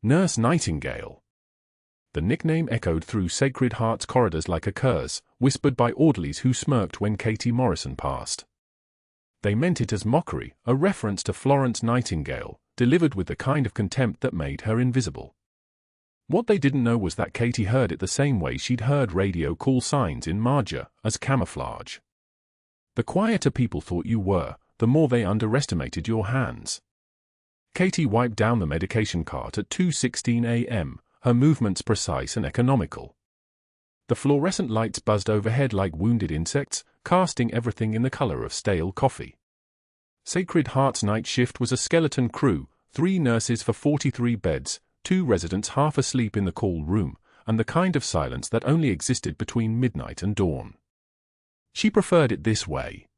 Nurse Nightingale. The nickname echoed through Sacred Heart's corridors like a curse, whispered by orderlies who smirked when Katie Morrison passed. They meant it as mockery, a reference to Florence Nightingale, delivered with the kind of contempt that made her invisible. What they didn't know was that Katie heard it the same way she'd heard radio call signs in Marja, as camouflage. The quieter people thought you were, the more they underestimated your hands. Katie wiped down the medication cart at 2:16 a.m., her movements precise and economical. The fluorescent lights buzzed overhead like wounded insects, casting everything in the color of stale coffee. Sacred Heart's night shift was a skeleton crew, 3 nurses for 43 beds, 2 residents half asleep in the call room, and the kind of silence that only existed between midnight and dawn. She preferred it this way.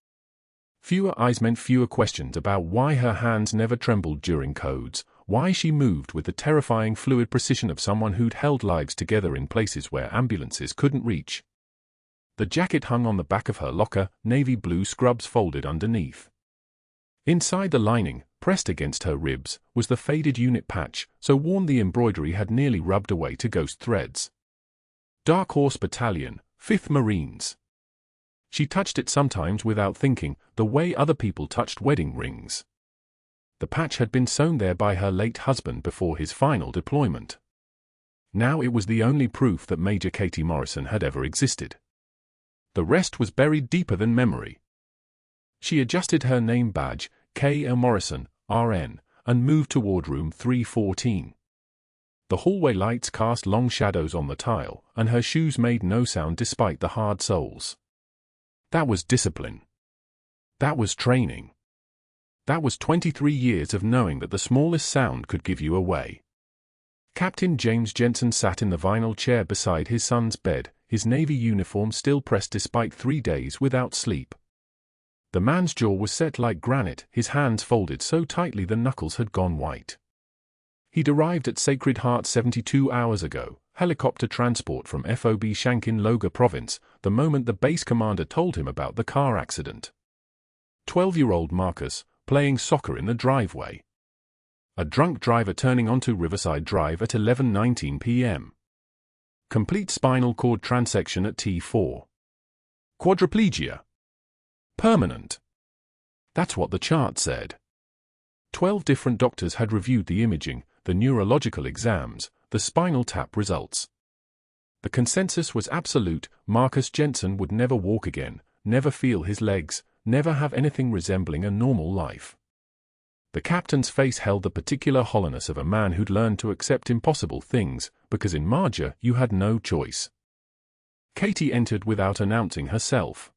Fewer eyes meant fewer questions about why her hands never trembled during codes, why she moved with the terrifying fluid precision of someone who'd held lives together in places where ambulances couldn't reach. The jacket hung on the back of her locker, navy blue scrubs folded underneath. Inside the lining, pressed against her ribs, was the faded unit patch, so worn the embroidery had nearly rubbed away to ghost threads. Dark Horse Battalion, 5th Marines. She touched it sometimes without thinking, the way other people touched wedding rings. The patch had been sewn there by her late husband before his final deployment. Now it was the only proof that Major Katie Morrison had ever existed. The rest was buried deeper than memory. She adjusted her name badge, K.A. Morrison, RN, and moved toward room 314. The hallway lights cast long shadows on the tile, and her shoes made no sound despite the hard soles. That was discipline. That was training. That was 23 years of knowing that the smallest sound could give you away. Captain James Jensen sat in the vinyl chair beside his son's bed, his Navy uniform still pressed despite 3 days without sleep. The man's jaw was set like granite, his hands folded so tightly the knuckles had gone white. He'd arrived at Sacred Heart 72 hours ago, helicopter transport from FOB Shankin Loga province, the moment the base commander told him about the car accident. 12-year-old Marcus, playing soccer in the driveway. A drunk driver turning onto Riverside Drive at 11:19 p.m. Complete spinal cord transection at T4. Quadriplegia. Permanent. That's what the chart said. 12 different doctors had reviewed the imaging, the neurological exams, the spinal tap results. The consensus was absolute: Marcus Jensen would never walk again, never feel his legs, never have anything resembling a normal life. The captain's face held the particular hollowness of a man who'd learned to accept impossible things, because in Marja you had no choice. Katie entered without announcing herself.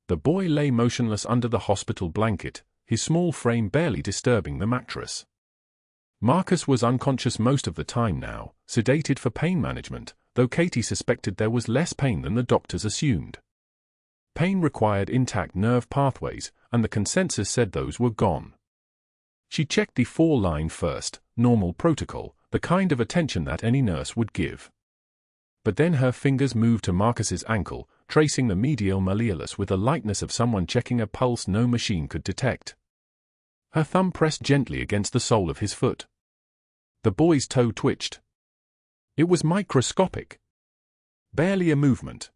The boy lay motionless under the hospital blanket, his small frame barely disturbing the mattress. Marcus was unconscious most of the time now, sedated for pain management, though Katie suspected there was less pain than the doctors assumed. Pain required intact nerve pathways, and the consensus said those were gone. She checked the 4-line first, normal protocol, the kind of attention that any nurse would give. But then her fingers moved to Marcus's ankle, tracing the medial malleolus with the lightness of someone checking a pulse no machine could detect. Her thumb pressed gently against the sole of his foot. The boy's toe twitched. It was microscopic. Barely a movement.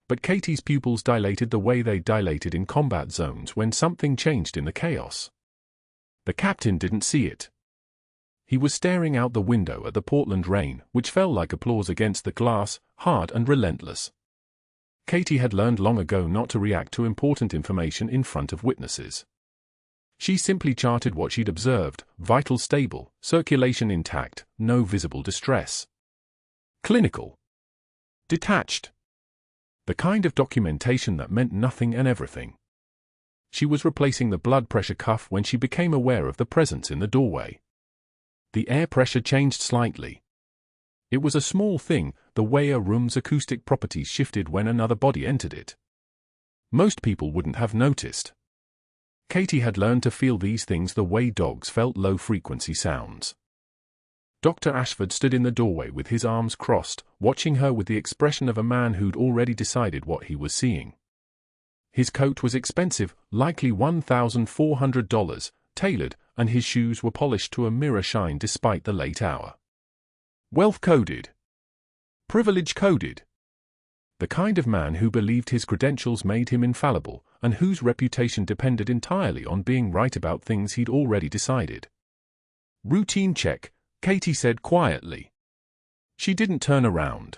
But Katie's pupils dilated the way they dilated in combat zones when something changed in the chaos. The captain didn't see it. He was staring out the window at the Portland rain, which fell like applause against the glass, hard and relentless. Katie had learned long ago not to react to important information in front of witnesses. She simply charted what she'd observed: vitals stable, circulation intact, no visible distress. Clinical. Detached. The kind of documentation that meant nothing and everything. She was replacing the blood pressure cuff when she became aware of the presence in the doorway. The air pressure changed slightly. It was a small thing, the way a room's acoustic properties shifted when another body entered it. Most people wouldn't have noticed. Katie had learned to feel these things the way dogs felt low-frequency sounds. Dr. Ashford stood in the doorway with his arms crossed, watching her with the expression of a man who'd already decided what he was seeing. His coat was expensive, likely $1,400, tailored, and his shoes were polished to a mirror shine despite the late hour. Wealth-coded. Privilege-coded. The kind of man who believed his credentials made him infallible, and whose reputation depended entirely on being right about things he'd already decided. Routine check, Katie said quietly. She didn't turn around.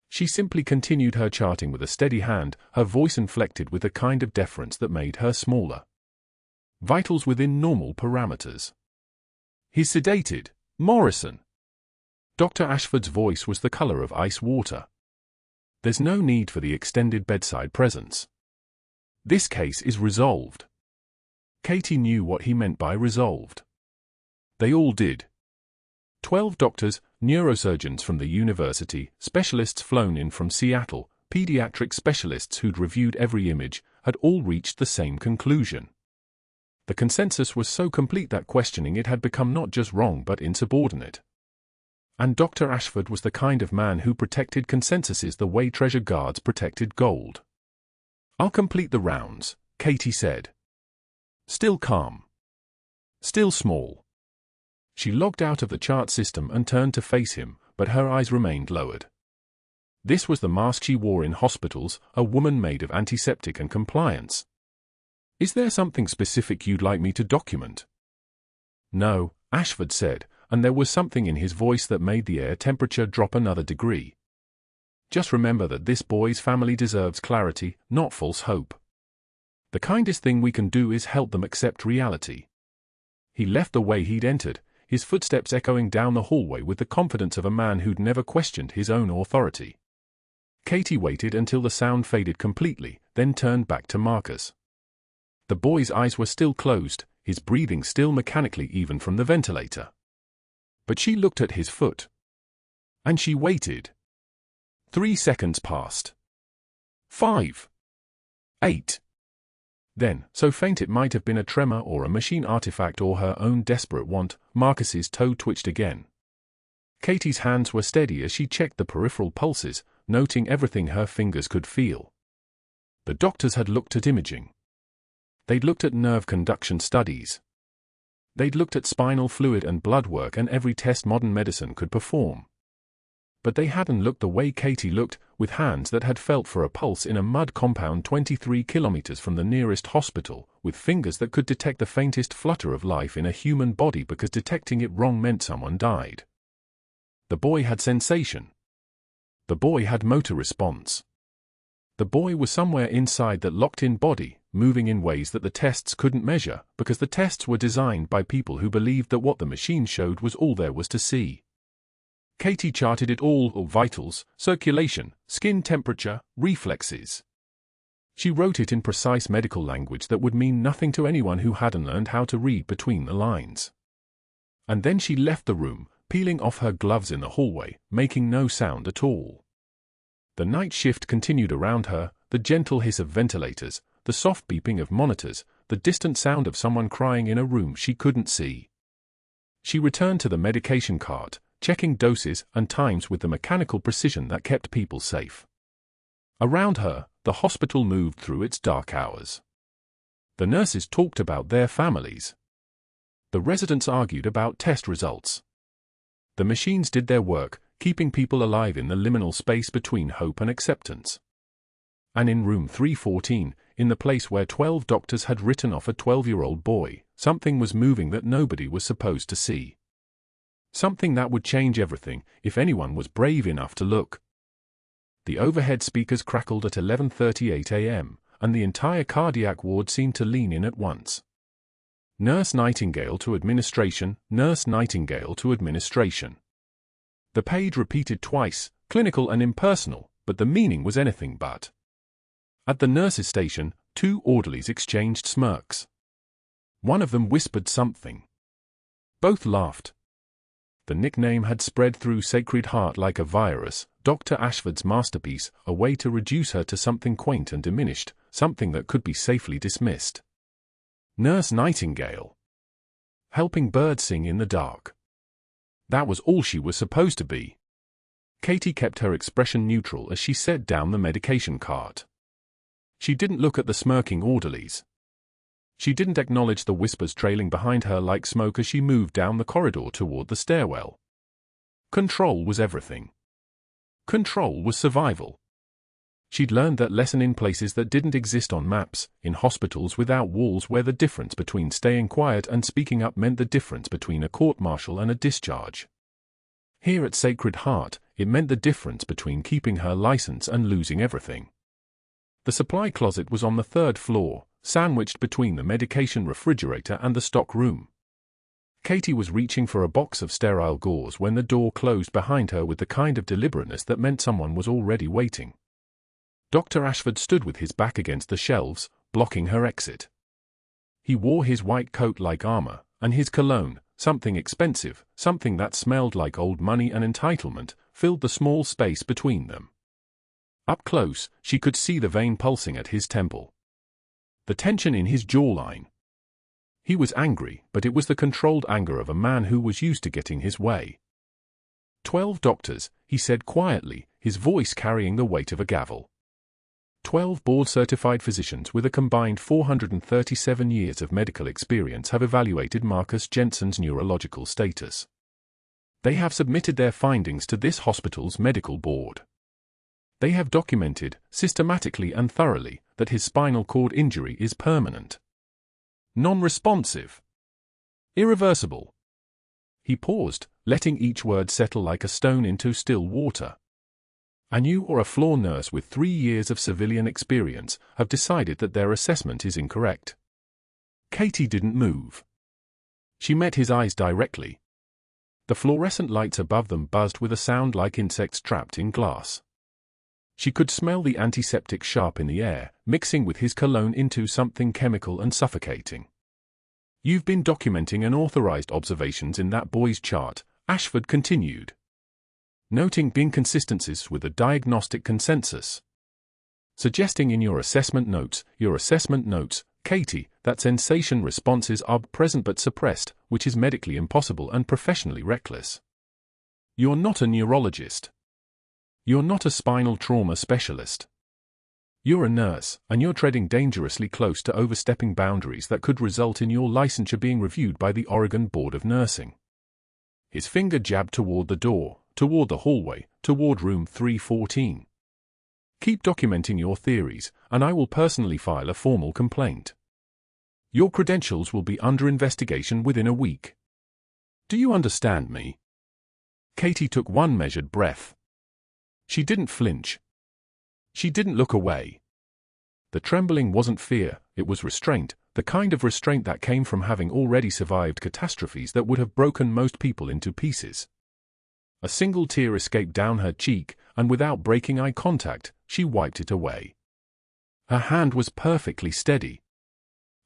She simply continued her charting with a steady hand, her voice inflected with a kind of deference that made her smaller. Vitals within normal parameters. He's sedated, Morrison. Dr. Ashford's voice was the color of ice water. There's no need for the extended bedside presence. This case is resolved. Katie knew what he meant by resolved. They all did. 12 doctors, neurosurgeons from the university, specialists flown in from Seattle, pediatric specialists who'd reviewed every image, had all reached the same conclusion. The consensus was so complete that questioning it had become not just wrong but insubordinate. And Dr. Ashford was the kind of man who protected consensuses the way treasure guards protected gold. I'll complete the rounds, Katie said. Still calm. Still small. She logged out of the chart system and turned to face him, but her eyes remained lowered. This was the mask she wore in hospitals, a woman made of antiseptic and compliance. Is there something specific you'd like me to document? No, Ashford said, and there was something in his voice that made the air temperature drop another degree. Just remember that this boy's family deserves clarity, not false hope. The kindest thing we can do is help them accept reality. He left the way he'd entered, his footsteps echoing down the hallway with the confidence of a man who'd never questioned his own authority. Katie waited until the sound faded completely, then turned back to Marcus. The boy's eyes were still closed, his breathing still mechanically even from the ventilator. But she looked at his foot. And she waited. 3 seconds passed. 5. 8. Then, so faint it might have been a tremor or a machine artifact or her own desperate want, Marcus's toe twitched again. Katie's hands were steady as she checked the peripheral pulses, noting everything her fingers could feel. The doctors had looked at imaging. They'd looked at nerve conduction studies. They'd looked at spinal fluid and blood work and every test modern medicine could perform. But they hadn't looked the way Katie looked, with hands that had felt for a pulse in a mud compound 23 kilometers from the nearest hospital, with fingers that could detect the faintest flutter of life in a human body because detecting it wrong meant someone died. The boy had sensation. The boy had motor response. The boy was somewhere inside that locked-in body, moving in ways that the tests couldn't measure, because the tests were designed by people who believed that what the machine showed was all there was to see. Katie charted it all: vitals, circulation, skin temperature, reflexes. She wrote it in precise medical language that would mean nothing to anyone who hadn't learned how to read between the lines. And then she left the room, peeling off her gloves in the hallway, making no sound at all. The night shift continued around her, the gentle hiss of ventilators, the soft beeping of monitors, the distant sound of someone crying in a room she couldn't see. She returned to the medication cart, checking doses and times with the mechanical precision that kept people safe. Around her, the hospital moved through its dark hours. The nurses talked about their families. The residents argued about test results. The machines did their work, keeping people alive in the liminal space between hope and acceptance. And in room 314, in the place where 12 doctors had written off a 12-year-old boy, something was moving that nobody was supposed to see. Something that would change everything, if anyone was brave enough to look. The overhead speakers crackled at 11:38 a.m., and the entire cardiac ward seemed to lean in at once. Nurse Nightingale to administration, Nurse Nightingale to administration. The page repeated twice, clinical and impersonal, but the meaning was anything but. At the nurse's station, 2 orderlies exchanged smirks. One of them whispered something. Both laughed. The nickname had spread through Sacred Heart like a virus, Dr. Ashford's masterpiece, a way to reduce her to something quaint and diminished, something that could be safely dismissed. Nurse Nightingale. Helping birds sing in the dark. That was all she was supposed to be. Katie kept her expression neutral as she set down the medication cart. She didn't look at the smirking orderlies. She didn't acknowledge the whispers trailing behind her like smoke as she moved down the corridor toward the stairwell. Control was everything. Control was survival. She'd learned that lesson in places that didn't exist on maps, in hospitals without walls where the difference between staying quiet and speaking up meant the difference between a court-martial and a discharge. Here at Sacred Heart, it meant the difference between keeping her license and losing everything. The supply closet was on the 3rd floor, sandwiched between the medication refrigerator and the stock room. Katie was reaching for a box of sterile gauze when the door closed behind her with the kind of deliberateness that meant someone was already waiting. Dr. Ashford stood with his back against the shelves, blocking her exit. He wore his white coat like armor, and his cologne, something expensive, something that smelled like old money and entitlement, filled the small space between them. Up close, she could see the vein pulsing at his temple. The tension in his jawline. He was angry, but it was the controlled anger of a man who was used to getting his way. 12 doctors, he said quietly, his voice carrying the weight of a gavel. 12 board-certified physicians with a combined 437 years of medical experience have evaluated Marcus Jensen's neurological status. They have submitted their findings to this hospital's medical board. They have documented, systematically and thoroughly, that his spinal cord injury is permanent. Non-responsive. Irreversible. He paused, letting each word settle like a stone into still water. And you or a floor nurse with 3 years of civilian experience have decided that their assessment is incorrect. Katie didn't move. She met his eyes directly. The fluorescent lights above them buzzed with a sound like insects trapped in glass. She could smell the antiseptic sharp in the air, mixing with his cologne into something chemical and suffocating. You've been documenting unauthorized observations in that boy's chart, Ashford continued. Noting inconsistencies with the diagnostic consensus. Suggesting in your assessment notes, Katie, that sensation responses are present but suppressed, which is medically impossible and professionally reckless. You're not a neurologist. You're not a spinal trauma specialist. You're a nurse, and you're treading dangerously close to overstepping boundaries that could result in your licensure being reviewed by the Oregon Board of Nursing. His finger jabbed toward the door, toward the hallway, toward room 314. Keep documenting your theories, and I will personally file a formal complaint. Your credentials will be under investigation within a week. Do you understand me? Katie took one measured breath. She didn't flinch. She didn't look away. The trembling wasn't fear, it was restraint, the kind of restraint that came from having already survived catastrophes that would have broken most people into pieces. A single tear escaped down her cheek, and without breaking eye contact, she wiped it away. Her hand was perfectly steady.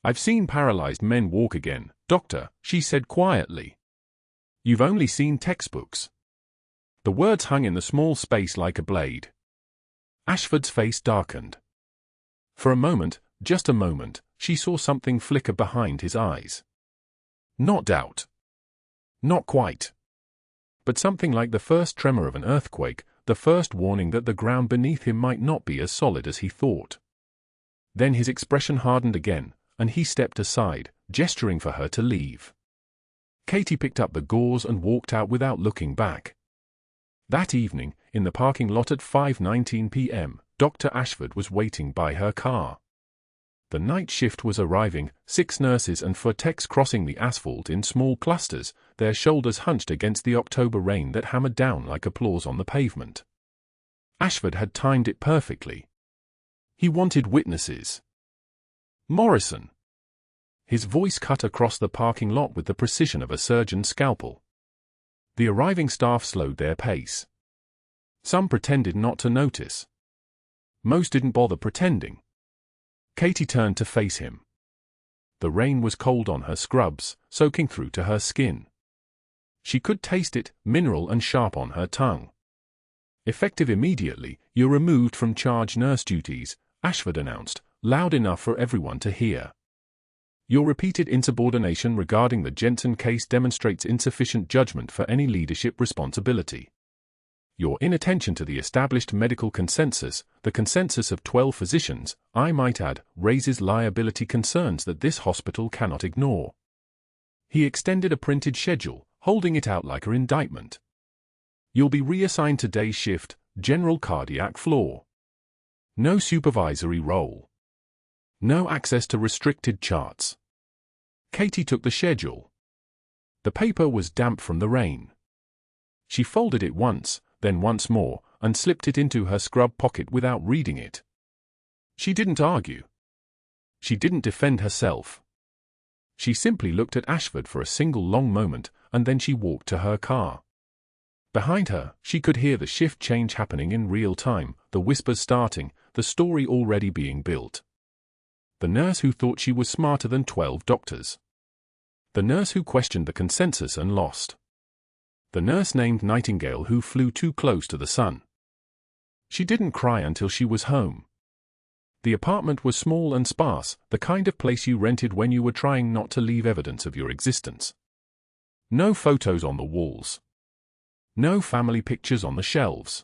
I've seen paralyzed men walk again, doctor, she said quietly. You've only seen textbooks. The words hung in the small space like a blade. Ashford's face darkened. For a moment, just a moment, she saw something flicker behind his eyes. Not doubt. Not quite. But something like the first tremor of an earthquake, the first warning that the ground beneath him might not be as solid as he thought. Then his expression hardened again, and he stepped aside, gesturing for her to leave. Katie picked up the gauze and walked out without looking back. That evening, in the parking lot at 5:19 p.m., Dr. Ashford was waiting by her car. The night shift was arriving, 6 nurses and 4 techs crossing the asphalt in small clusters, their shoulders hunched against the October rain that hammered down like applause on the pavement. Ashford had timed it perfectly. He wanted witnesses. Morrison. His voice cut across the parking lot with the precision of a surgeon's scalpel. The arriving staff slowed their pace. Some pretended not to notice. Most didn't bother pretending. Katie turned to face him. The rain was cold on her scrubs, soaking through to her skin. She could taste it, mineral and sharp on her tongue. Effective immediately, you're removed from charge nurse duties, Ashford announced, loud enough for everyone to hear. Your repeated insubordination regarding the Jensen case demonstrates insufficient judgment for any leadership responsibility. Your inattention to the established medical consensus, the consensus of 12 physicians, I might add, raises liability concerns that this hospital cannot ignore. He extended a printed schedule, holding it out like an indictment. You'll be reassigned to day shift, general cardiac floor. No supervisory role. No access to restricted charts. Katie took the schedule. The paper was damp from the rain. She folded it once, then once more, and slipped it into her scrub pocket without reading it. She didn't argue. She didn't defend herself. She simply looked at Ashford for a single long moment, and then she walked to her car. Behind her, she could hear the shift change happening in real time, the whispers starting, the story already being built. The nurse who thought she was smarter than 12 doctors. The nurse who questioned the consensus and lost. The nurse named Nightingale who flew too close to the sun. She didn't cry until she was home. The apartment was small and sparse, the kind of place you rented when you were trying not to leave evidence of your existence. No photos on the walls. No family pictures on the shelves.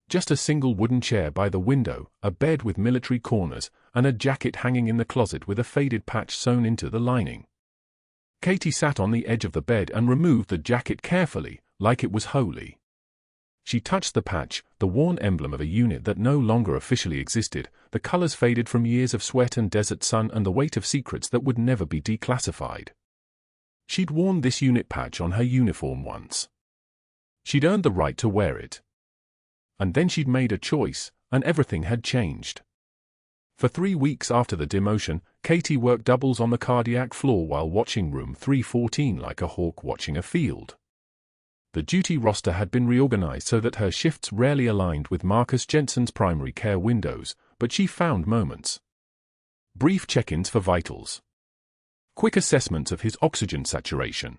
Just a single wooden chair by the window, a bed with military corners, and a jacket hanging in the closet with a faded patch sewn into the lining. Katie sat on the edge of the bed and removed the jacket carefully, like it was holy. She touched the patch, the worn emblem of a unit that no longer officially existed, the colors faded from years of sweat and desert sun and the weight of secrets that would never be declassified. She'd worn this unit patch on her uniform once. She'd earned the right to wear it. And then she'd made a choice, and everything had changed. For 3 weeks after the demotion, Katie worked doubles on the cardiac floor while watching room 314 like a hawk watching a field. The duty roster had been reorganized so that her shifts rarely aligned with Marcus Jensen's primary care windows, but she found moments. Brief check-ins for vitals. Quick assessments of his oxygen saturation.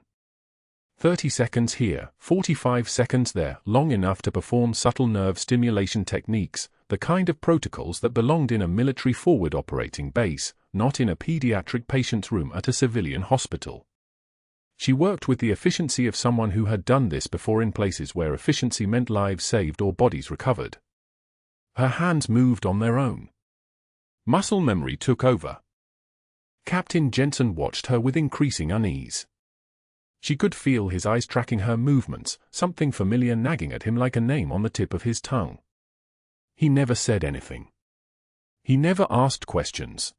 30 seconds here, 45 seconds there, long enough to perform subtle nerve stimulation techniques, the kind of protocols that belonged in a military forward operating base, not in a pediatric patient's room at a civilian hospital. She worked with the efficiency of someone who had done this before in places where efficiency meant lives saved or bodies recovered. Her hands moved on their own. Muscle memory took over. Captain Jensen watched her with increasing unease. She could feel his eyes tracking her movements, something familiar nagging at him like a name on the tip of his tongue. He never said anything. He never asked questions.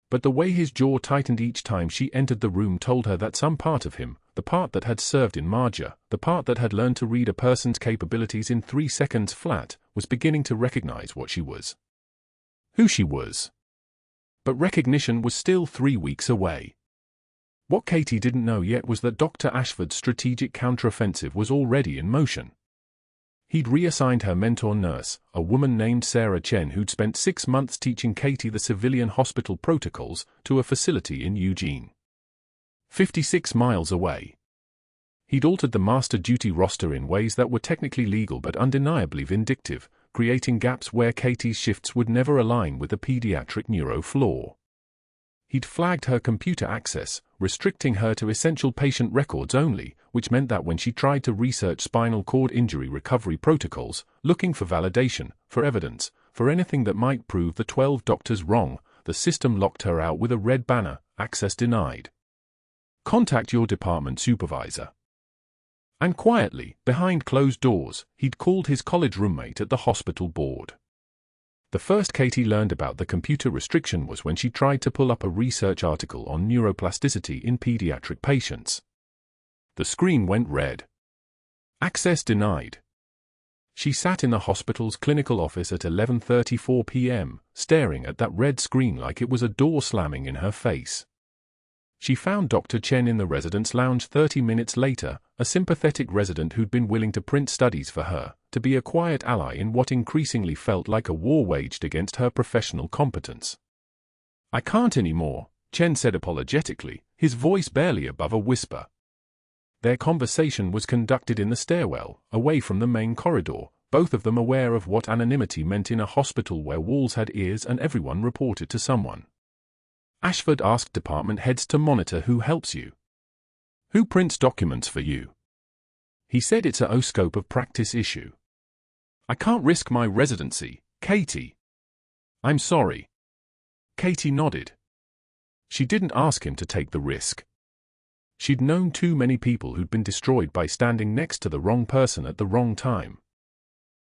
But the way his jaw tightened each time she entered the room told her that some part of him, the part that had served in Marja, the part that had learned to read a person's capabilities in 3 seconds flat, was beginning to recognize what she was. Who she was. But recognition was still 3 weeks away. What Katie didn't know yet was that Dr. Ashford's strategic counteroffensive was already in motion. He'd reassigned her mentor nurse, a woman named Sarah Chen who'd spent 6 months teaching Katie the civilian hospital protocols, to a facility in Eugene, 56 miles away. He'd altered the master duty roster in ways that were technically legal but undeniably vindictive, creating gaps where Katie's shifts would never align with the pediatric neuro floor. He'd flagged her computer access, restricting her to essential patient records only, which meant that when she tried to research spinal cord injury recovery protocols, looking for validation, for evidence, for anything that might prove the 12 doctors wrong, the system locked her out with a red banner, access denied. Contact your department supervisor. And quietly, behind closed doors, he'd called his college roommate at the hospital board. The first Katie learned about the computer restriction was when she tried to pull up a research article on neuroplasticity in pediatric patients. The screen went red. Access denied. She sat in the hospital's clinical office at 11:34 p.m., staring at that red screen like it was a door slamming in her face. She found Dr. Chen in the residence lounge 30 minutes later, a sympathetic resident who'd been willing to print studies for her, to be a quiet ally in what increasingly felt like a war waged against her professional competence. "I can't anymore," Chen said apologetically, his voice barely above a whisper. Their conversation was conducted in the stairwell, away from the main corridor, both of them aware of what anonymity meant in a hospital where walls had ears and everyone reported to someone. Ashford asked department heads to monitor who helps you. Who prints documents for you? He said it's a scope of practice issue. I can't risk my residency, Katie. I'm sorry. Katie nodded. She didn't ask him to take the risk. She'd known too many people who'd been destroyed by standing next to the wrong person at the wrong time.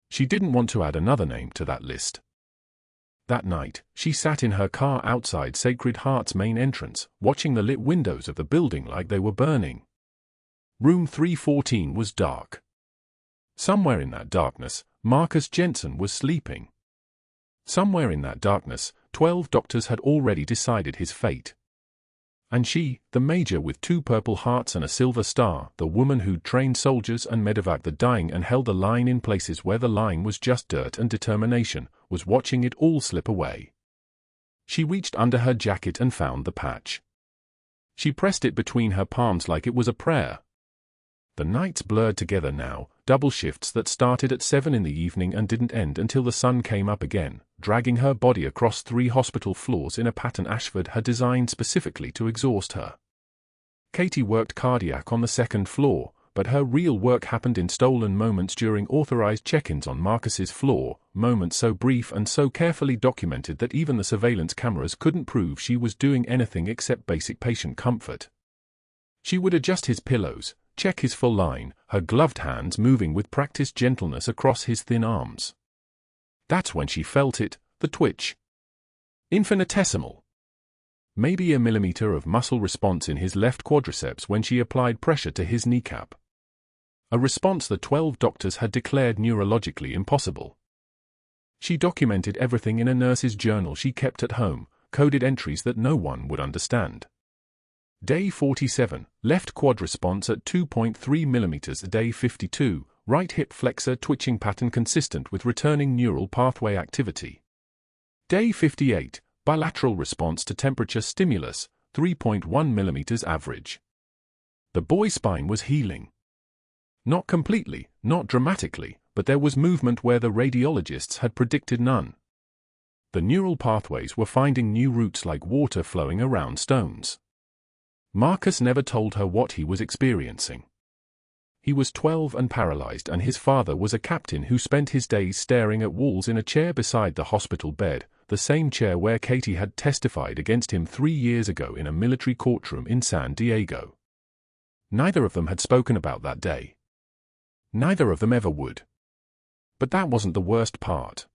She didn't want to add another name to that list. That night, she sat in her car outside Sacred Heart's main entrance, watching the lit windows of the building like they were burning. Room 314 was dark. Somewhere in that darkness, Marcus Jensen was sleeping. Somewhere in that darkness, 12 doctors had already decided his fate. And she, the major with 2 Purple Hearts and a Silver Star, the woman who'd trained soldiers and medevaced the dying and held the line in places where the line was just dirt and determination, was watching it all slip away. She reached under her jacket and found the patch. She pressed it between her palms like it was a prayer. The nights blurred together now, double shifts that started at 7 in the evening and didn't end until the sun came up again, dragging her body across 3 hospital floors in a pattern Ashford had designed specifically to exhaust her. Katie worked cardiac on the 2nd floor, but her real work happened in stolen moments during authorized check-ins on Marcus's floor, moments so brief and so carefully documented that even the surveillance cameras couldn't prove she was doing anything except basic patient comfort. She would adjust his pillows, check his full line, her gloved hands moving with practiced gentleness across his thin arms. That's when she felt it, the twitch. Infinitesimal. Maybe a millimeter of muscle response in his left quadriceps when she applied pressure to his kneecap. A response the 12 doctors had declared neurologically impossible. She documented everything in a nurse's journal she kept at home, coded entries that no one would understand. Day 47, left quad response at 2.3 millimeters. Day 52, right hip flexor twitching pattern consistent with returning neural pathway activity. Day 58, bilateral response to temperature stimulus, 3.1 millimeters average. The boy's spine was healing. Not completely, not dramatically, but there was movement where the radiologists had predicted none. The neural pathways were finding new routes like water flowing around stones. Marcus never told her what he was experiencing. He was 12 and paralyzed, and his father was a captain who spent his days staring at walls in a chair beside the hospital bed, the same chair where Katie had testified against him 3 years ago in a military courtroom in San Diego. Neither of them had spoken about that day. Neither of them ever would. But that wasn't the worst part.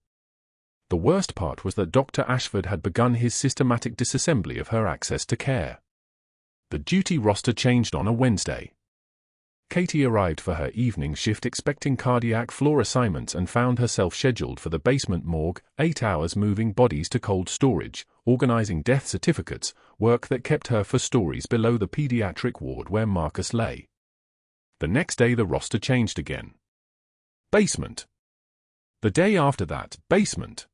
The worst part was that Dr. Ashford had begun his systematic disassembly of her access to care. The duty roster changed on a Wednesday. Katie arrived for her evening shift expecting cardiac floor assignments and found herself scheduled for the basement morgue, 8 hours moving bodies to cold storage, organizing death certificates, work that kept her for stories below the pediatric ward where Marcus lay. The next day the roster changed again. Basement. The day after that, basement.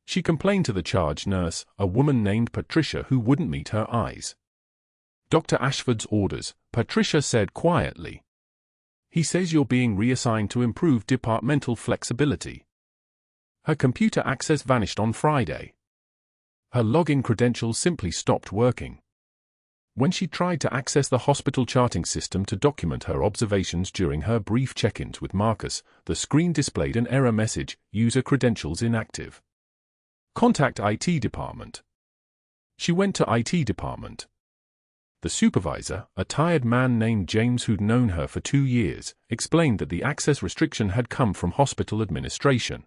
She complained to the charge nurse, a woman named Patricia who wouldn't meet her eyes. Dr. Ashford's orders, Patricia said quietly. He says you're being reassigned to improve departmental flexibility. Her computer access vanished on Friday. Her login credentials simply stopped working. When she tried to access the hospital charting system to document her observations during her brief check-ins with Marcus, the screen displayed an error message, user credentials inactive. Contact IT department. She went to IT department. The supervisor, a tired man named James who'd known her for 2 years, explained that the access restriction had come from hospital administration.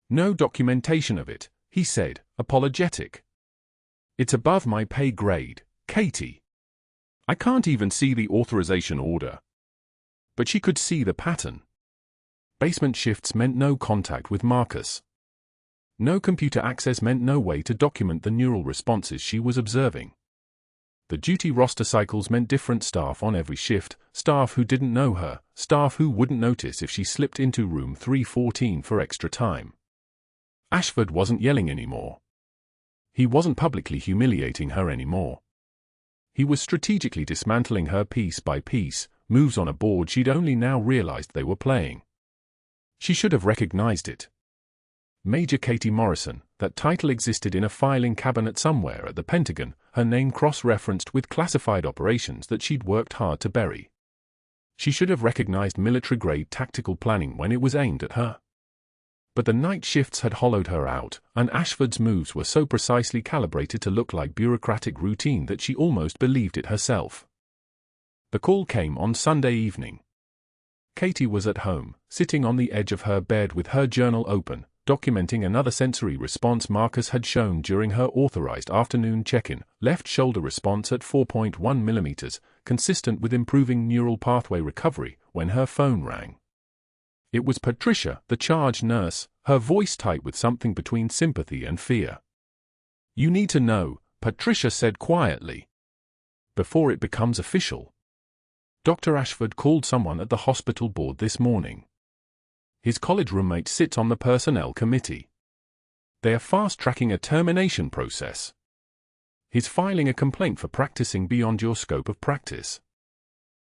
No documentation of it, he said, apologetic. It's above my pay grade, Katie. I can't even see the authorization order. But she could see the pattern. Basement shifts meant no contact with Marcus. No computer access meant no way to document the neural responses she was observing. The duty roster cycles meant different staff on every shift, staff who didn't know her, staff who wouldn't notice if she slipped into room 314 for extra time. Ashford wasn't yelling anymore. He wasn't publicly humiliating her anymore. He was strategically dismantling her piece by piece, moves on a board she'd only now realized they were playing. She should have recognized it. Major Katie Morrison, that title existed in a filing cabinet somewhere at the Pentagon, her name cross-referenced with classified operations that she'd worked hard to bury. She should have recognized military-grade tactical planning when it was aimed at her. But the night shifts had hollowed her out, and Ashford's moves were so precisely calibrated to look like bureaucratic routine that she almost believed it herself. The call came on Sunday evening. Katie was at home, sitting on the edge of her bed with her journal open, documenting another sensory response Marcus had shown during her authorized afternoon check-in, left shoulder response at 4.1 mm, consistent with improving neural pathway recovery, when her phone rang. It was Patricia, the charge nurse, her voice tight with something between sympathy and fear. "You need to know," Patricia said quietly. "Before it becomes official. Dr. Ashford called someone at the hospital board this morning. His college roommate sits on the personnel committee. They are fast-tracking a termination process. He's filing a complaint for practicing beyond your scope of practice.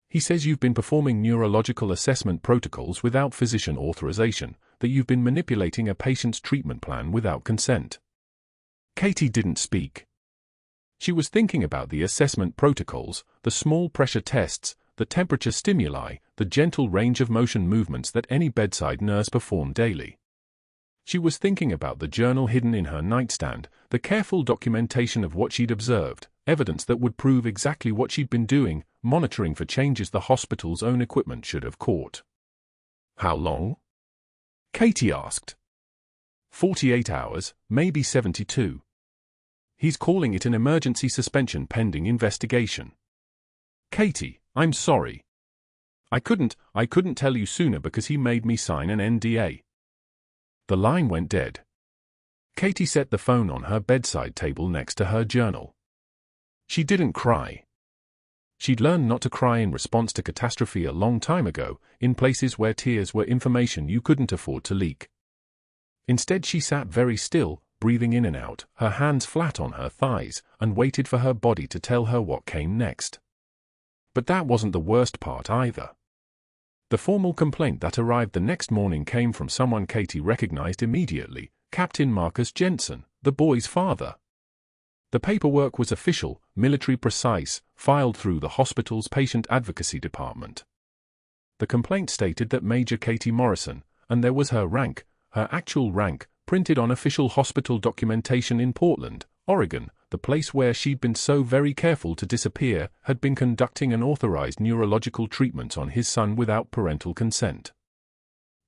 He says you've been performing neurological assessment protocols without physician authorization, that you've been manipulating a patient's treatment plan without consent." Katie didn't speak. She was thinking about the assessment protocols, the small pressure tests, the temperature stimuli, the gentle range of motion movements that any bedside nurse performed daily. She was thinking about the journal hidden in her nightstand, the careful documentation of what she'd observed, evidence that would prove exactly what she'd been doing, monitoring for changes the hospital's own equipment should have caught. "How long?" Katie asked. 48 hours, maybe 72. He's calling it an emergency suspension pending investigation. "Katie, I'm sorry. I couldn't tell you sooner because he made me sign an NDA." The line went dead. Katie set the phone on her bedside table next to her journal. She didn't cry. She'd learned not to cry in response to catastrophe a long time ago, in places where tears were information you couldn't afford to leak. Instead she sat very still, breathing in and out, her hands flat on her thighs, and waited for her body to tell her what came next. But that wasn't the worst part either. The formal complaint that arrived the next morning came from someone Katie recognized immediately, Captain Marcus Jensen, the boy's father. The paperwork was official, military precise, filed through the hospital's patient advocacy department. The complaint stated that Major Katie Morrison, and there was her rank, her actual rank, printed on official hospital documentation in Portland, Oregon, the place where she'd been so very careful to disappear, had been conducting unauthorized neurological treatments on his son without parental consent.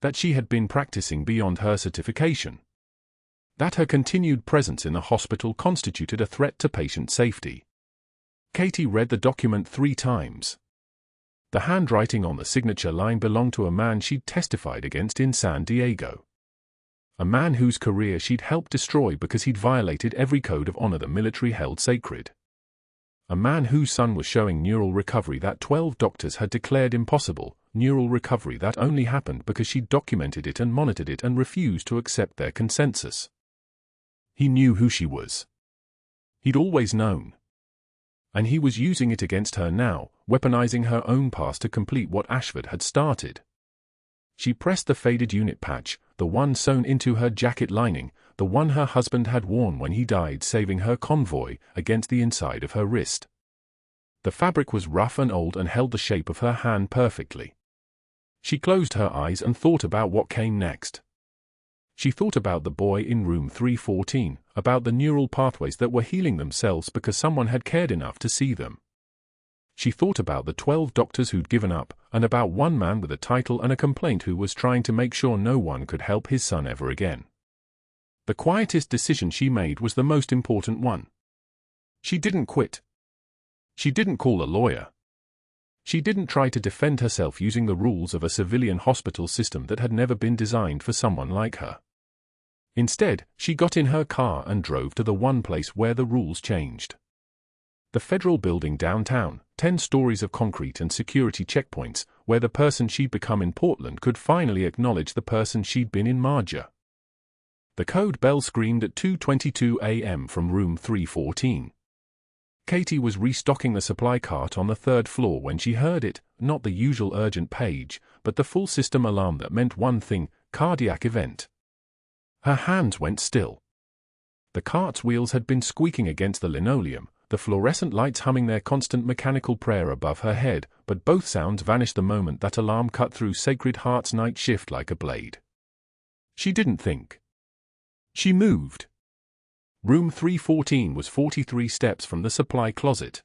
That she had been practicing beyond her certification. That her continued presence in the hospital constituted a threat to patient safety. Katie read the document 3 times. The handwriting on the signature line belonged to a man she'd testified against in San Diego. A man whose career she'd helped destroy because he'd violated every code of honor the military held sacred. A man whose son was showing neural recovery that 12 doctors had declared impossible, neural recovery that only happened because she'd documented it and monitored it and refused to accept their consensus. He knew who she was. He'd always known. And he was using it against her now, weaponizing her own past to complete what Ashford had started. She pressed the faded unit patch, the one sewn into her jacket lining, the one her husband had worn when he died saving her convoy, against the inside of her wrist. The fabric was rough and old and held the shape of her hand perfectly. She closed her eyes and thought about what came next. She thought about the boy in room 314, about the neural pathways that were healing themselves because someone had cared enough to see them. She thought about the 12 doctors who'd given up, and about one man with a title and a complaint who was trying to make sure no one could help his son ever again. The quietest decision she made was the most important one. She didn't quit. She didn't call a lawyer. She didn't try to defend herself using the rules of a civilian hospital system that had never been designed for someone like her. Instead, she got in her car and drove to the one place where the rules changed. The federal building downtown, 10 stories of concrete and security checkpoints, where the person she'd become in Portland could finally acknowledge the person she'd been in Marja. The code bell screamed at 2:22 a.m. from room 314. Katie was restocking the supply cart on the 3rd floor when she heard it, not the usual urgent page, but the full system alarm that meant one thing: cardiac event. Her hands went still. The cart's wheels had been squeaking against the linoleum, the fluorescent lights humming their constant mechanical prayer above her head, but both sounds vanished the moment that alarm cut through Sacred Heart's night shift like a blade. She didn't think. She moved. Room 314 was 43 steps from the supply closet.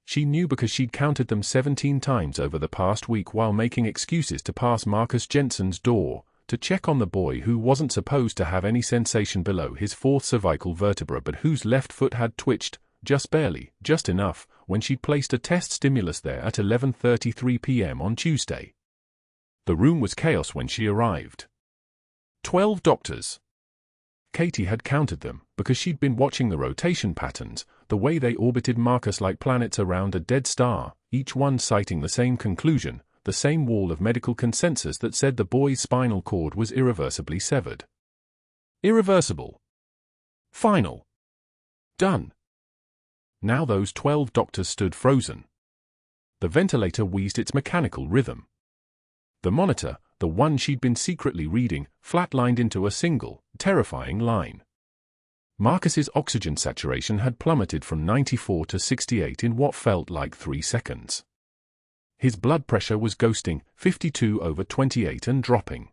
She knew because she'd counted them 17 times over the past week while making excuses to pass Marcus Jensen's door, to check on the boy who wasn't supposed to have any sensation below his fourth cervical vertebra but whose left foot had twitched, just barely, just enough, when she'd placed a test stimulus there at 11:33 p.m. on Tuesday. The room was chaos when she arrived. 12 doctors. Katie had counted them, because she'd been watching the rotation patterns, the way they orbited Marcus like planets around a dead star, each one citing the same conclusion, the same wall of medical consensus that said the boy's spinal cord was irreversibly severed. Irreversible. Final. Done. Now those 12 doctors stood frozen. The ventilator wheezed its mechanical rhythm. The monitor, the one she'd been secretly reading, flatlined into a single, terrifying line. Marcus's oxygen saturation had plummeted from 94 to 68 in what felt like 3 seconds. His blood pressure was ghosting, 52/28 and dropping.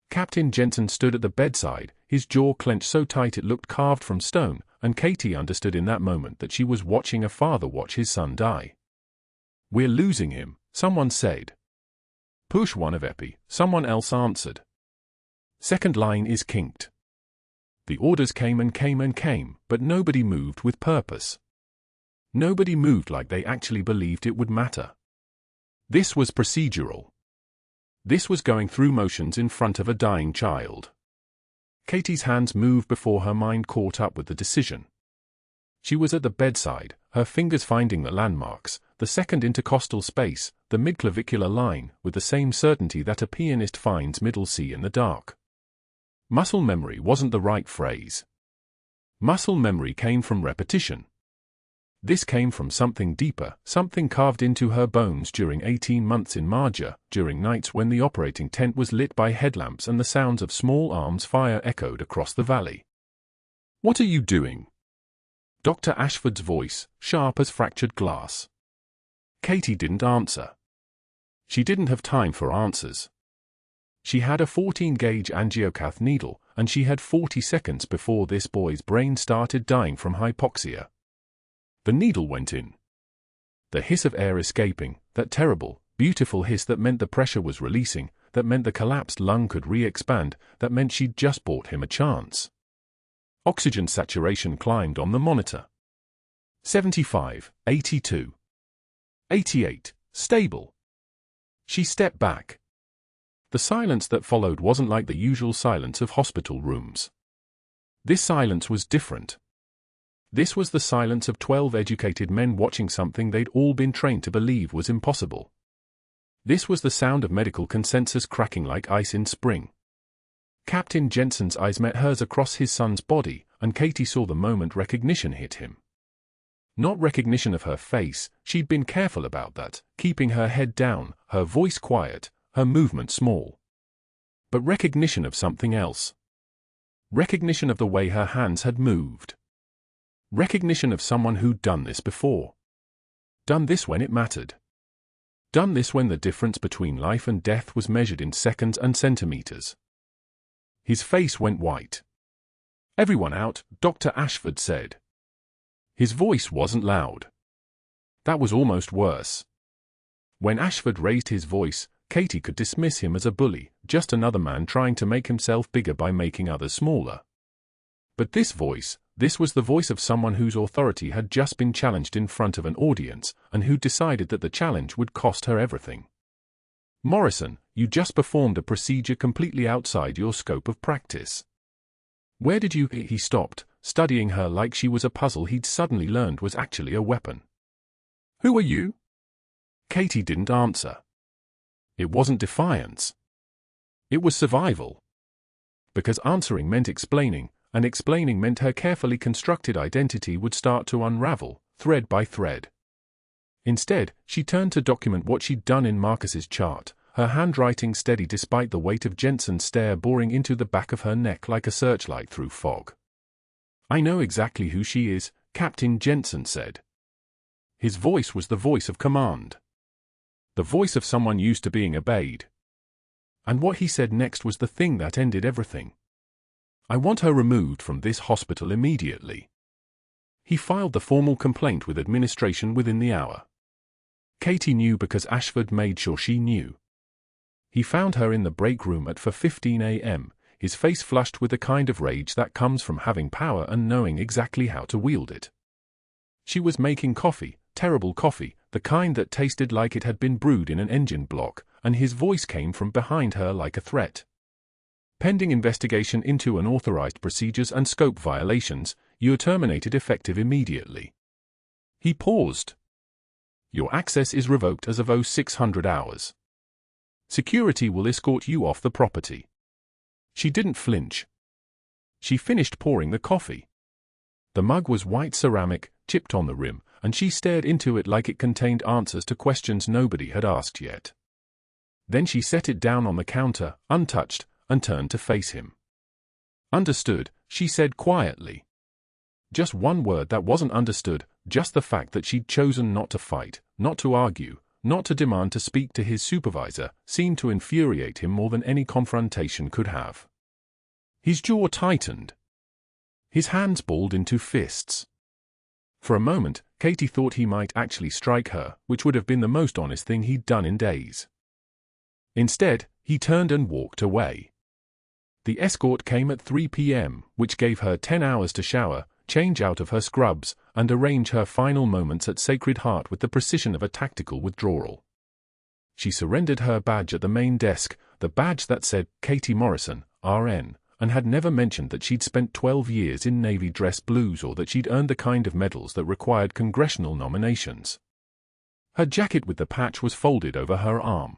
Captain Jensen stood at the bedside, his jaw clenched so tight it looked carved from stone, and Katie understood in that moment that she was watching a father watch his son die. "We're losing him," someone said. "Push one of Epi," someone else answered. "Second line is kinked." The orders came and came and came, but nobody moved with purpose. Nobody moved like they actually believed it would matter. This was procedural. This was going through motions in front of a dying child. Katie's hands moved before her mind caught up with the decision. She was at the bedside, her fingers finding the landmarks, the second intercostal space, the midclavicular line, with the same certainty that a pianist finds middle C in the dark. Muscle memory wasn't the right phrase. Muscle memory came from repetition. This came from something deeper, something carved into her bones during 18 months in Marja, during nights when the operating tent was lit by headlamps and the sounds of small arms fire echoed across the valley. "What are you doing?" Dr. Ashford's voice, sharp as fractured glass. Katie didn't answer. She didn't have time for answers. She had a 14-gauge angiocath needle, and she had 40 seconds before this boy's brain started dying from hypoxia. The needle went in. The hiss of air escaping, that terrible, beautiful hiss that meant the pressure was releasing, that meant the collapsed lung could re-expand, that meant she'd just bought him a chance. Oxygen saturation climbed on the monitor. 75, 82. 88, stable. She stepped back. The silence that followed wasn't like the usual silence of hospital rooms. This silence was different. This was the silence of 12 educated men watching something they'd all been trained to believe was impossible. This was the sound of medical consensus cracking like ice in spring. Captain Jensen's eyes met hers across his son's body, and Katie saw the moment recognition hit him. Not recognition of her face, she'd been careful about that, keeping her head down, her voice quiet, her movement small. But recognition of something else. Recognition of the way her hands had moved. Recognition of someone who'd done this before. Done this when it mattered. Done this when the difference between life and death was measured in seconds and centimeters. His face went white. "Everyone out," Dr. Ashford said. His voice wasn't loud. That was almost worse. When Ashford raised his voice, Katie could dismiss him as a bully, just another man trying to make himself bigger by making others smaller. But this voice, this was the voice of someone whose authority had just been challenged in front of an audience, and who decided that the challenge would cost her everything. "Morrison, you just performed a procedure completely outside your scope of practice. Where did you—" He stopped, studying her like she was a puzzle he'd suddenly learned was actually a weapon. "Who are you?" Katie didn't answer. It wasn't defiance. It was survival. Because answering meant explaining, and explaining meant her carefully constructed identity would start to unravel, thread by thread. Instead, she turned to document what she'd done in Marcus's chart, her handwriting steady despite the weight of Jensen's stare boring into the back of her neck like a searchlight through fog. "I know exactly who she is," Captain Jensen said. His voice was the voice of command. The voice of someone used to being obeyed. And what he said next was the thing that ended everything. I want her removed from this hospital immediately. He filed the formal complaint with administration within the hour. Katie knew because Ashford made sure she knew. He found her in the break room at 4:15 a.m., his face flushed with the kind of rage that comes from having power and knowing exactly how to wield it. She was making coffee, terrible coffee, the kind that tasted like it had been brewed in an engine block, and his voice came from behind her like a threat. Pending investigation into unauthorized procedures and scope violations, you are terminated effective immediately. He paused. Your access is revoked as of 0600 hours. Security will escort you off the property. She didn't flinch. She finished pouring the coffee. The mug was white ceramic, chipped on the rim, and she stared into it like it contained answers to questions nobody had asked yet. Then she set it down on the counter, untouched, and turned to face him. Understood, she said quietly. Just one word that wasn't understood, just the fact that she'd chosen not to fight, not to argue, not to demand to speak to his supervisor, seemed to infuriate him more than any confrontation could have. His jaw tightened. His hands balled into fists. For a moment, Katie thought he might actually strike her, which would have been the most honest thing he'd done in days. Instead, he turned and walked away. The escort came at 3 p.m., which gave her 10 hours to shower, change out of her scrubs, and arrange her final moments at Sacred Heart with the precision of a tactical withdrawal. She surrendered her badge at the main desk, the badge that said Katie Morrison, RN, and had never mentioned that she'd spent 12 years in Navy dress blues or that she'd earned the kind of medals that required congressional nominations. Her jacket with the patch was folded over her arm.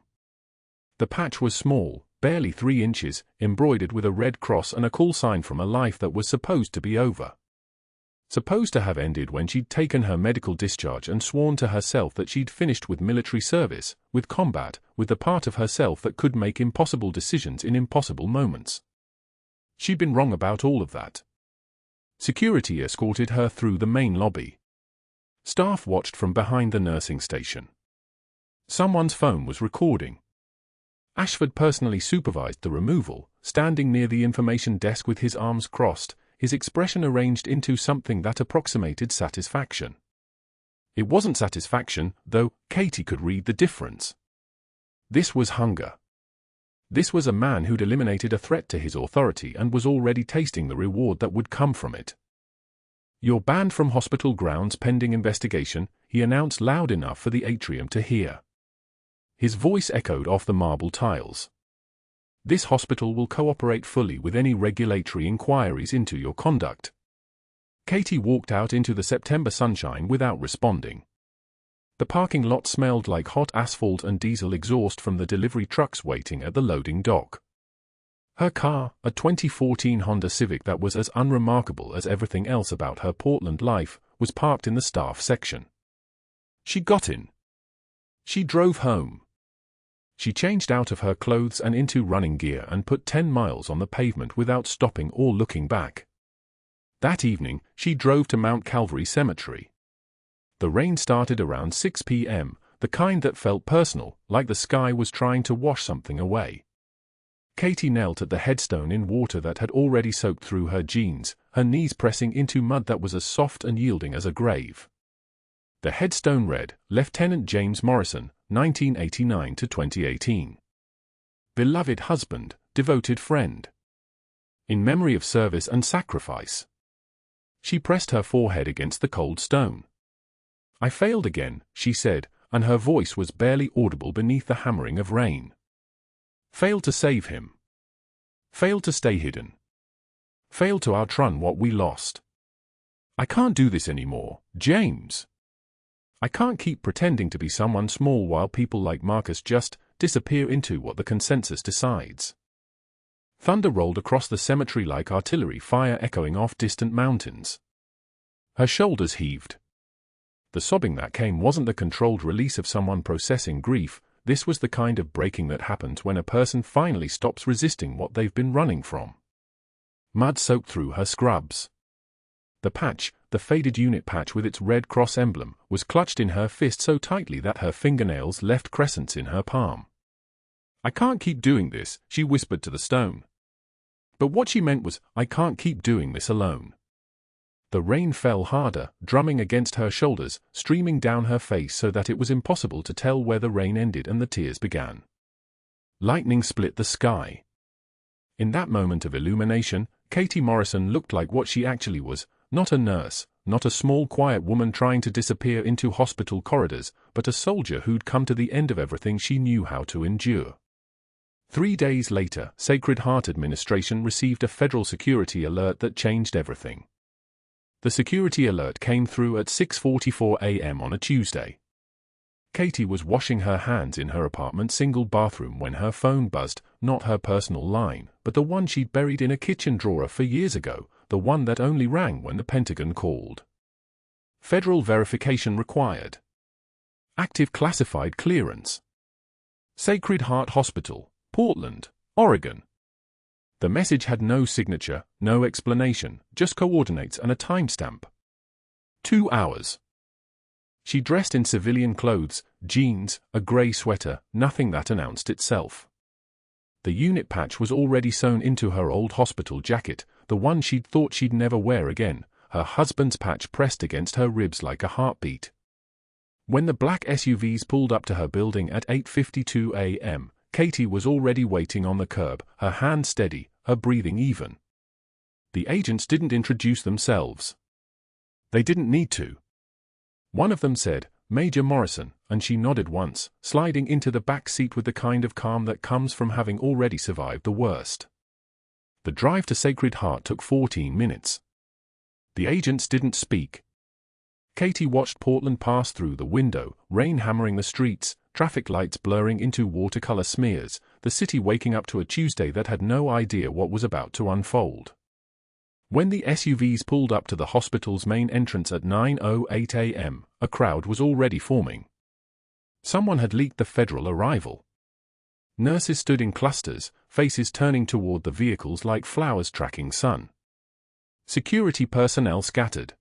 The patch was small, barely 3 inches, embroidered with a red cross and a call sign from a life that was supposed to be over. Supposed to have ended when she'd taken her medical discharge and sworn to herself that she'd finished with military service, with combat, with the part of herself that could make impossible decisions in impossible moments. She'd been wrong about all of that. Security escorted her through the main lobby. Staff watched from behind the nursing station. Someone's phone was recording. Ashford personally supervised the removal, standing near the information desk with his arms crossed, his expression arranged into something that approximated satisfaction. It wasn't satisfaction, though Katie could read the difference. This was hunger. This was a man who'd eliminated a threat to his authority and was already tasting the reward that would come from it. You're banned from hospital grounds pending investigation, he announced loud enough for the atrium to hear. His voice echoed off the marble tiles. This hospital will cooperate fully with any regulatory inquiries into your conduct. Katie walked out into the September sunshine without responding. The parking lot smelled like hot asphalt and diesel exhaust from the delivery trucks waiting at the loading dock. Her car, a 2014 Honda Civic that was as unremarkable as everything else about her Portland life, was parked in the staff section. She got in. She drove home. She changed out of her clothes and into running gear and put 10 miles on the pavement without stopping or looking back. That evening, she drove to Mount Calvary Cemetery. The rain started around 6 p.m., the kind that felt personal, like the sky was trying to wash something away. Katie knelt at the headstone in water that had already soaked through her jeans, her knees pressing into mud that was as soft and yielding as a grave. The headstone read, Lieutenant James Morrison, 1989 to 2018. Beloved husband, devoted friend. In memory of service and sacrifice. She pressed her forehead against the cold stone. I failed again, she said, and her voice was barely audible beneath the hammering of rain. Failed to save him. Failed to stay hidden. Failed to outrun what we lost. I can't do this anymore, James. I can't keep pretending to be someone small while people like Marcus just disappear into what the consensus decides. Thunder rolled across the cemetery like artillery fire echoing off distant mountains. Her shoulders heaved. The sobbing that came wasn't the controlled release of someone processing grief, this was the kind of breaking that happens when a person finally stops resisting what they've been running from. Mud soaked through her scrubs. The patch, the faded unit patch with its Red Cross emblem, was clutched in her fist so tightly that her fingernails left crescents in her palm. "I can't keep doing this," she whispered to the stone. But what she meant was, "I can't keep doing this alone." The rain fell harder, drumming against her shoulders, streaming down her face so that it was impossible to tell where the rain ended and the tears began. Lightning split the sky. In that moment of illumination, Katie Morrison looked like what she actually was, not a nurse, not a small quiet woman trying to disappear into hospital corridors, but a soldier who'd come to the end of everything she knew how to endure. 3 days later, Sacred Heart Administration received a federal security alert that changed everything. The security alert came through at 6:44 a.m. on a Tuesday. Katie was washing her hands in her apartment's single bathroom when her phone buzzed, not her personal line, but the one she'd buried in a kitchen drawer for years ago, the one that only rang when the Pentagon called. Federal verification required. Active classified clearance. Sacred Heart Hospital, Portland, Oregon. The message had no signature, no explanation, just coordinates and a timestamp. 2 hours. She dressed in civilian clothes, jeans, a grey sweater, nothing that announced itself. The unit patch was already sewn into her old hospital jacket, the one she'd thought she'd never wear again, her husband's patch pressed against her ribs like a heartbeat. When the black SUVs pulled up to her building at 8:52 a.m., Katie was already waiting on the curb, her hand steady, her breathing even. The agents didn't introduce themselves. They didn't need to. One of them said, "Major Morrison," and she nodded once, sliding into the back seat with the kind of calm that comes from having already survived the worst. The drive to Sacred Heart took 14 minutes. The agents didn't speak. Katie watched Portland pass through the window, rain hammering the streets, traffic lights blurring into watercolor smears, the city waking up to a Tuesday that had no idea what was about to unfold. When the SUVs pulled up to the hospital's main entrance at 9:08 a.m., a crowd was already forming. Someone had leaked the federal arrival. Nurses stood in clusters, faces turning toward the vehicles like flowers tracking sun. Security personnel scattered.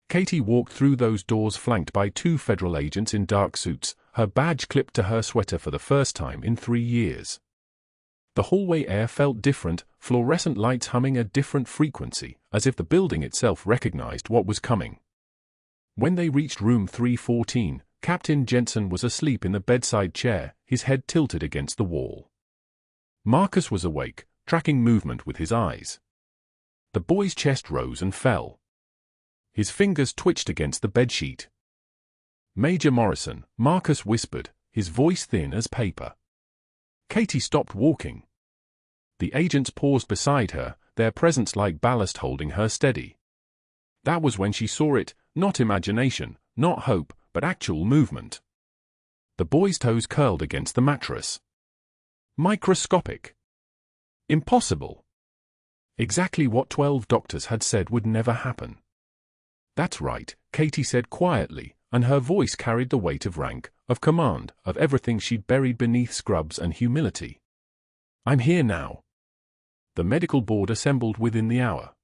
Katie walked through those doors flanked by 2 federal agents in dark suits, her badge clipped to her sweater for the first time in 3 years. The hallway air felt different, fluorescent lights humming a different frequency, as if the building itself recognized what was coming. When they reached room 314, Captain Jensen was asleep in the bedside chair, his head tilted against the wall. Marcus was awake, tracking movement with his eyes. The boy's chest rose and fell. His fingers twitched against the bedsheet. "Major Morrison," Marcus whispered, his voice thin as paper. Katie stopped walking. The agents paused beside her, their presence like ballast holding her steady. That was when she saw it, not imagination, not hope, but actual movement. The boy's toes curled against the mattress. Microscopic. Impossible. Exactly what 12 doctors had said would never happen. "That's right," Katie said quietly, and her voice carried the weight of rank, of command, of everything she'd buried beneath scrubs and humility. "I'm here now." The medical board assembled within the hour.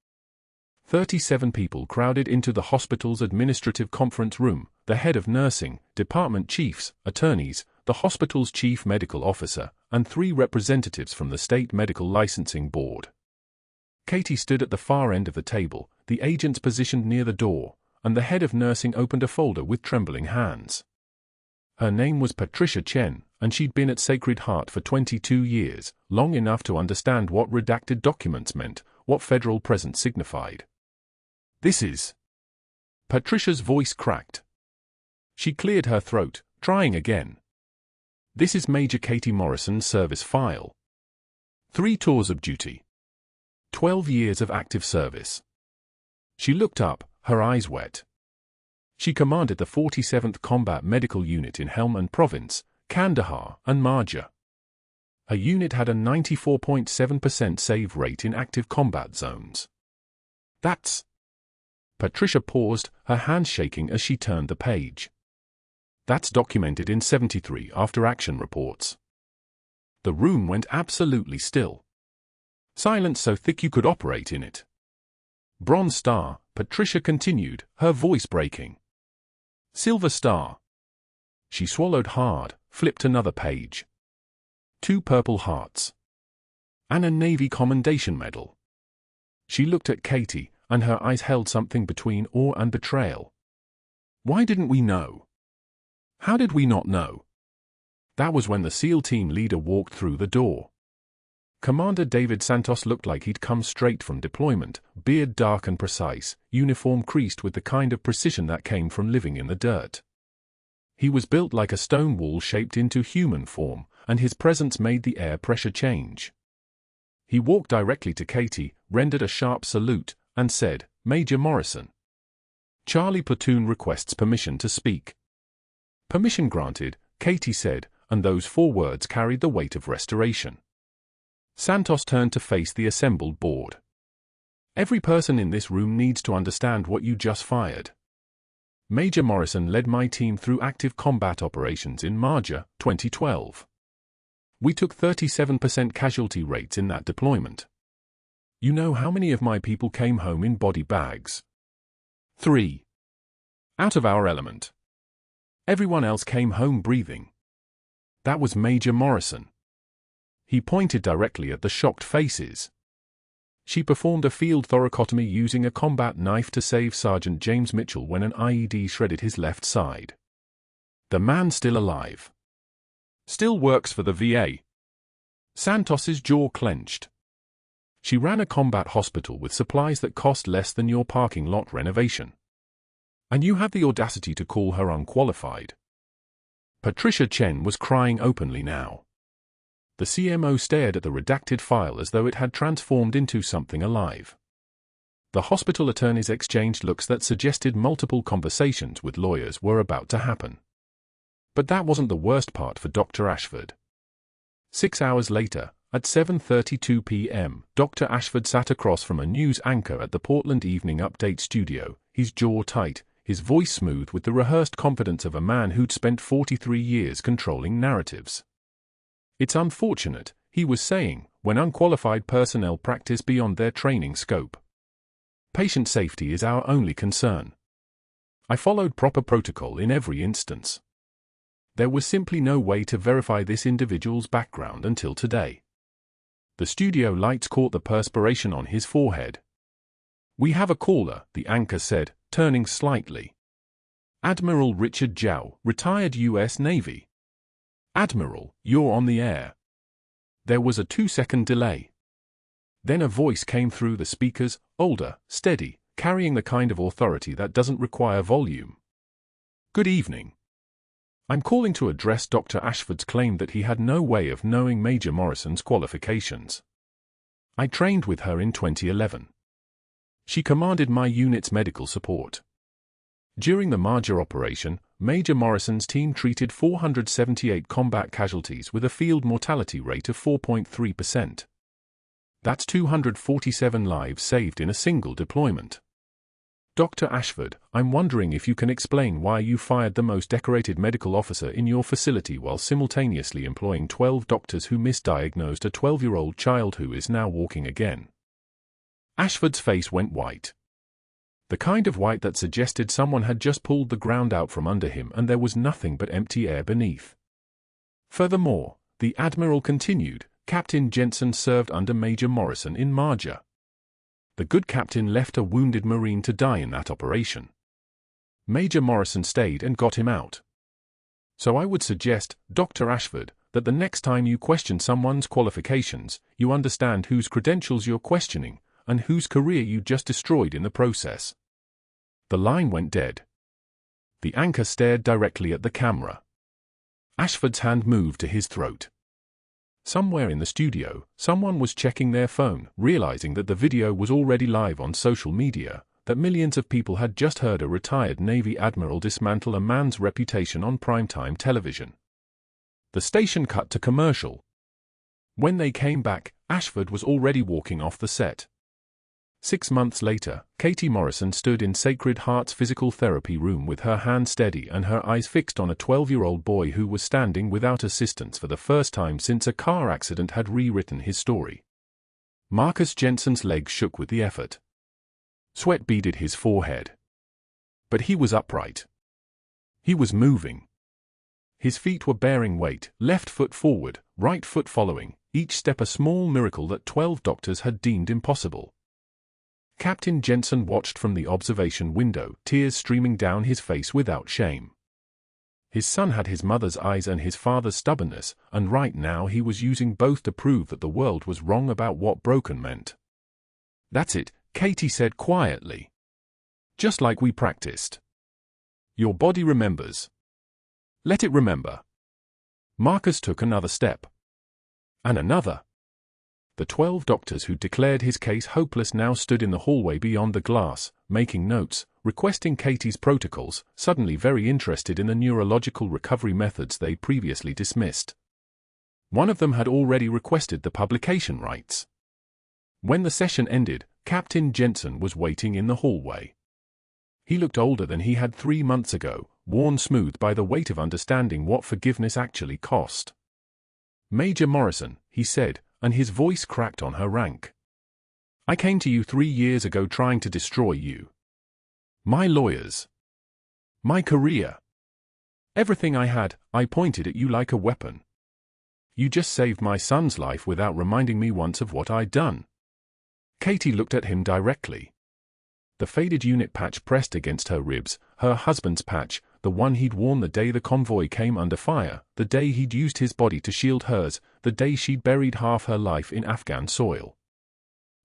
37 people crowded into the hospital's administrative conference room, the head of nursing, department chiefs, attorneys, the hospital's chief medical officer, and 3 representatives from the state medical licensing board. Katie stood at the far end of the table, the agents positioned near the door, and the head of nursing opened a folder with trembling hands. Her name was Patricia Chen, and she'd been at Sacred Heart for 22 years, long enough to understand what redacted documents meant, what federal presence signified. "This is..." Patricia's voice cracked. She cleared her throat, trying again. "This is Major Katie Morrison's service file. 3 tours of duty. 12 years of active service." She looked up, her eyes wet. She commanded the 47th Combat Medical Unit in Helmand Province, Kandahar, and Marja. Her unit had a 94.7% save rate in active combat zones. "That's..." Patricia paused, her hands shaking as she turned the page. "That's documented in 73 after-action reports." The room went absolutely still. Silence so thick you could operate in it. Bronze Star, Patricia continued, her voice breaking. Silver Star. She swallowed hard, flipped another page. 2 Purple Hearts. And a Navy Commendation Medal. She looked at Katie, and her eyes held something between awe and betrayal. Why didn't we know? How did we not know? That was when the SEAL team leader walked through the door. Commander David Santos looked like he'd come straight from deployment, beard dark and precise, uniform creased with the kind of precision that came from living in the dirt. He was built like a stone wall shaped into human form, and his presence made the air pressure change. He walked directly to Katie, rendered a sharp salute, and said, "Major Morrison. Charlie Platoon requests permission to speak." "Permission granted," Katie said, and those 4 words carried the weight of restoration. Santos turned to face the assembled board. "Every person in this room needs to understand what you just fired. Major Morrison led my team through active combat operations in Marja, 2012. We took 37% casualty rates in that deployment. You know how many of my people came home in body bags? 3. Out of our element. Everyone else came home breathing. That was Major Morrison." He pointed directly at the shocked faces. "She performed a field thoracotomy using a combat knife to save Sergeant James Mitchell when an IED shredded his left side. The man still alive. Still works for the VA." Santos's jaw clenched. "She ran a combat hospital with supplies that cost less than your parking lot renovation. And you have the audacity to call her unqualified." Patricia Chen was crying openly now. The CMO stared at the redacted file as though it had transformed into something alive. The hospital attorneys exchanged looks that suggested multiple conversations with lawyers were about to happen. But that wasn't the worst part for Dr. Ashford. 6 hours later, at 7:32 p.m., Dr. Ashford sat across from a news anchor at the Portland Evening Update studio, his jaw tight, his voice smooth with the rehearsed confidence of a man who'd spent 43 years controlling narratives. "It's unfortunate," he was saying, "when unqualified personnel practice beyond their training scope. Patient safety is our only concern. I followed proper protocol in every instance. There was simply no way to verify this individual's background until today." The studio lights caught the perspiration on his forehead. "We have a caller," the anchor said, turning slightly. "Admiral Richard Zhao, retired U.S. Navy." "Admiral, you're on the air." There was a 2-second delay. Then a voice came through the speakers, older, steady, carrying the kind of authority that doesn't require volume. "Good evening. I'm calling to address Dr. Ashford's claim that he had no way of knowing Major Morrison's qualifications. I trained with her in 2011. She commanded my unit's medical support. During the Marja operation, Major Morrison's team treated 478 combat casualties with a field mortality rate of 4.3%. That's 247 lives saved in a single deployment. Dr. Ashford, I'm wondering if you can explain why you fired the most decorated medical officer in your facility while simultaneously employing 12 doctors who misdiagnosed a 12-year-old child who is now walking again." Ashford's face went white. The kind of white that suggested someone had just pulled the ground out from under him and there was nothing but empty air beneath. "Furthermore," the Admiral continued, "Captain Jensen served under Major Morrison in Marja. The good captain left a wounded Marine to die in that operation. Major Morrison stayed and got him out. So I would suggest, Dr. Ashford, that the next time you question someone's qualifications, you understand whose credentials you're questioning, and whose career you just destroyed in the process." The line went dead. The anchor stared directly at the camera. Ashford's hand moved to his throat. Somewhere in the studio, someone was checking their phone, realizing that the video was already live on social media, that millions of people had just heard a retired Navy admiral dismantle a man's reputation on primetime television. The station cut to commercial. When they came back, Ashford was already walking off the set. 6 months later, Katie Morrison stood in Sacred Heart's physical therapy room with her hand steady and her eyes fixed on a 12-year-old boy who was standing without assistance for the first time since a car accident had rewritten his story. Marcus Jensen's legs shook with the effort. Sweat beaded his forehead. But he was upright. He was moving. His feet were bearing weight, left foot forward, right foot following, each step a small miracle that 12 doctors had deemed impossible. Captain Jensen watched from the observation window, tears streaming down his face without shame. His son had his mother's eyes and his father's stubbornness, and right now he was using both to prove that the world was wrong about what broken meant. "That's it," Katie said quietly. "Just like we practiced. Your body remembers. Let it remember." Marcus took another step. And another. The 12 doctors who declared his case hopeless now stood in the hallway beyond the glass, making notes, requesting Katie's protocols, suddenly very interested in the neurological recovery methods they previously dismissed. One of them had already requested the publication rights. When the session ended, Captain Jensen was waiting in the hallway. He looked older than he had 3 months ago, worn smooth by the weight of understanding what forgiveness actually cost. "Major Morrison," he said, and his voice cracked on her rank. "I came to you 3 years ago trying to destroy you. My lawyers. My career. Everything I had, I pointed at you like a weapon. You just saved my son's life without reminding me once of what I'd done." Katie looked at him directly. The faded unit patch pressed against her ribs, her husband's patch, the one he'd worn the day the convoy came under fire, the day he'd used his body to shield hers, the day she'd buried half her life in Afghan soil.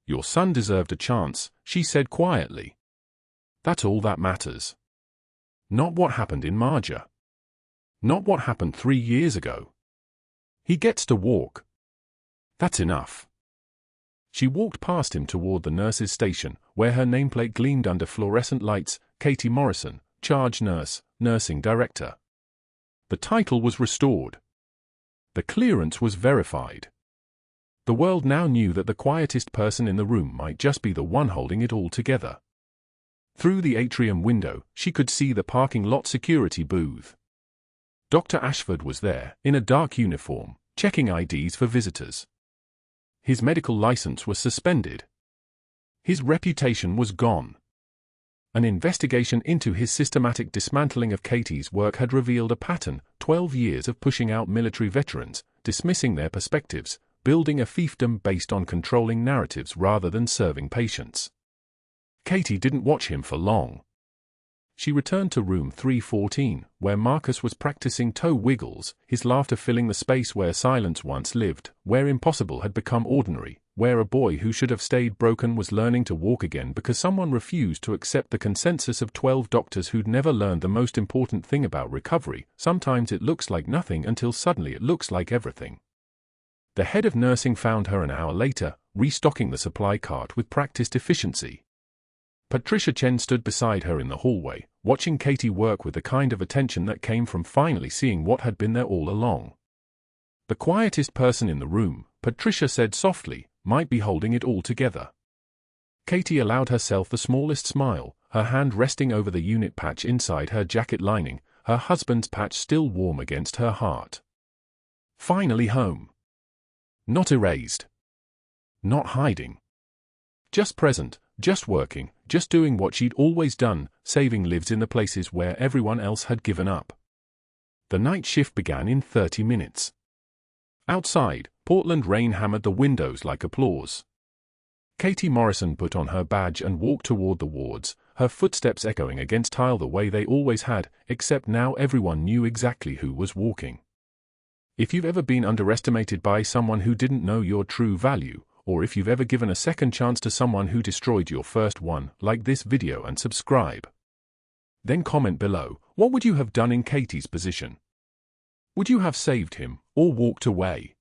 "Your son deserved a chance," she said quietly. "That's all that matters. Not what happened in Marja. Not what happened 3 years ago. He gets to walk. That's enough." She walked past him toward the nurse's station, where her nameplate gleamed under fluorescent lights, Katie Morrison, charge nurse, nursing director. The title was restored. The clearance was verified. The world now knew that the quietest person in the room might just be the one holding it all together. Through the atrium window, she could see the parking lot security booth. Dr. Ashford was there, in a dark uniform, checking IDs for visitors. His medical license was suspended. His reputation was gone. An investigation into his systematic dismantling of Katie's work had revealed a pattern: 12 years of pushing out military veterans, dismissing their perspectives, building a fiefdom based on controlling narratives rather than serving patients. Katie didn't watch him for long. She returned to room 314, where Marcus was practicing toe wiggles, his laughter filling the space where silence once lived, where impossible had become ordinary, where a boy who should have stayed broken was learning to walk again because someone refused to accept the consensus of 12 doctors who'd never learned the most important thing about recovery: sometimes it looks like nothing until suddenly it looks like everything. The head of nursing found her an hour later, restocking the supply cart with practiced efficiency. Patricia Chen stood beside her in the hallway, watching Katie work with the kind of attention that came from finally seeing what had been there all along. The quietest person in the room, Patricia said softly, might be holding it all together. Katie allowed herself the smallest smile, her hand resting over the unit patch inside her jacket lining, her husband's patch still warm against her heart. Finally home. Not erased. Not hiding. Just present, just working, just doing what she'd always done, saving lives in the places where everyone else had given up. The night shift began in 30 minutes. Outside, Portland rain hammered the windows like applause. Katie Morrison put on her badge and walked toward the wards, her footsteps echoing against tile the way they always had, except now everyone knew exactly who was walking. If you've ever been underestimated by someone who didn't know your true value, or if you've ever given a second chance to someone who destroyed your first one, like this video and subscribe. Then comment below, what would you have done in Katie's position? Would you have saved him, or walked away?